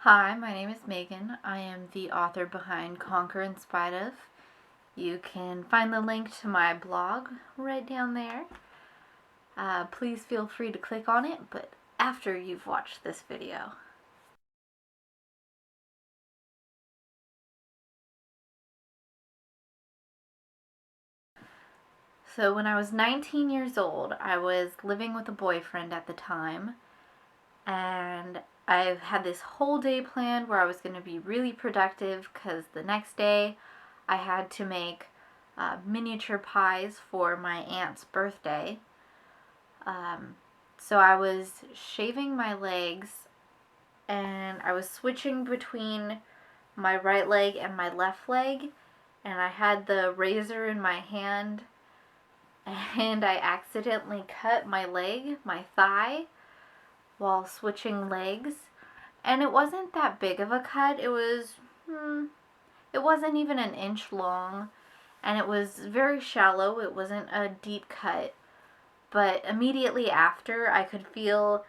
Hi, my name is Megan. I am the author behind Conquer in Spite of. You can find the link to my blog right down there. Please feel free to click on it, but after you've watched this video. So when I was 19 years old, I was living with a boyfriend at the time, and I had this whole day planned where I was going to be really productive because the next day I had to make miniature pies for my aunt's birthday. So I was shaving my legs and I was switching between my right leg and my left leg, and I had the razor in my hand, and I accidentally cut my leg, my thigh, while switching legs. And it wasn't that big of a cut. It wasn't even an inch long, and it was very shallow. It wasn't a deep cut. But immediately after, I could feel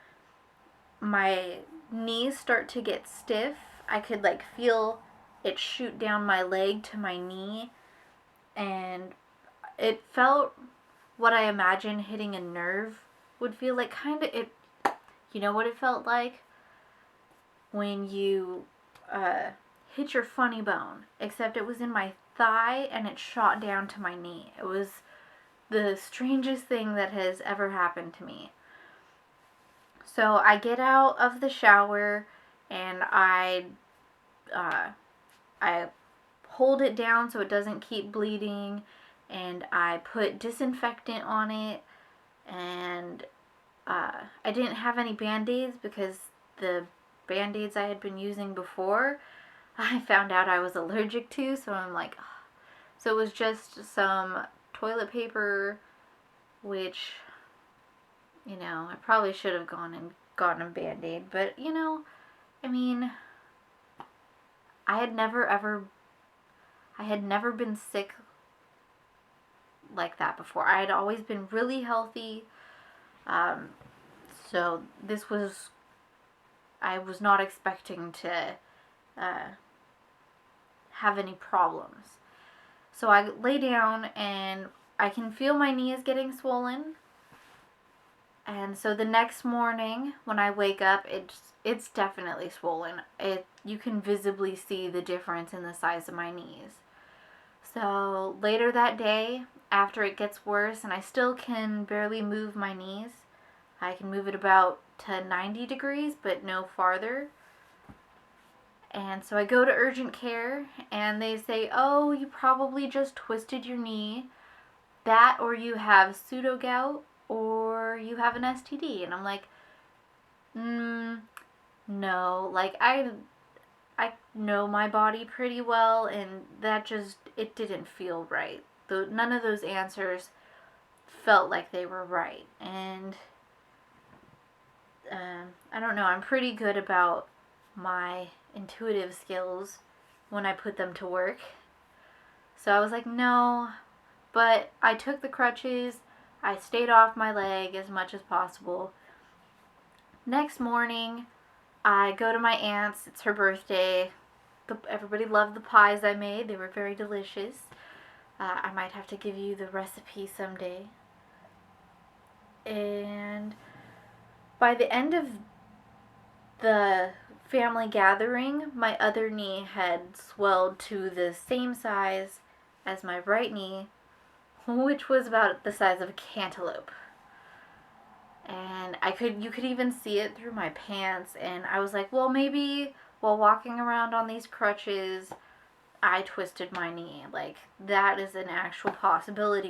my knees start to get stiff. I could feel it shoot down my leg to my knee, and it felt what I imagine hitting a nerve would feel like. You know what it felt like? When you hit your funny bone, except it was in my thigh and it shot down to my knee. It was the strangest thing that has ever happened to me. So I get out of the shower and I hold it down so it doesn't keep bleeding, and I put disinfectant on it, and I didn't have any Band-Aids because the Band-Aids I had been using before I found out I was allergic to, so I'm like, ugh. So it was just some toilet paper, which, I probably should have gone and gotten a Band-Aid, but, I mean, I had never been sick like that before. I had always been really healthy, so I was not expecting to have any problems. So I lay down and I can feel my knee is getting swollen. And so the next morning when I wake up, it's definitely swollen. You can visibly see the difference in the size of my knees. So later that day, after it gets worse and I still can barely move my knees, I can move it about to 90 degrees, but no farther. And so I go to urgent care, and they say, oh, you probably just twisted your knee. That, or you have pseudo-gout, or you have an STD. And I'm like, no. I know my body pretty well, and it didn't feel right. None of those answers felt like they were right. And I don't know, I'm pretty good about my intuitive skills when I put them to work. So I was like, no, but I took the crutches. I stayed off my leg as much as possible. Next morning, I go to my aunt's. It's her birthday. Everybody loved the pies I made. They were very delicious. I might have to give you the recipe someday. And by the end of the family gathering, my other knee had swelled to the same size as my right knee, which was about the size of a cantaloupe. And you could even see it through my pants, and I was like, well, maybe while walking around on these crutches, I twisted my knee. Like, that is an actual possibility.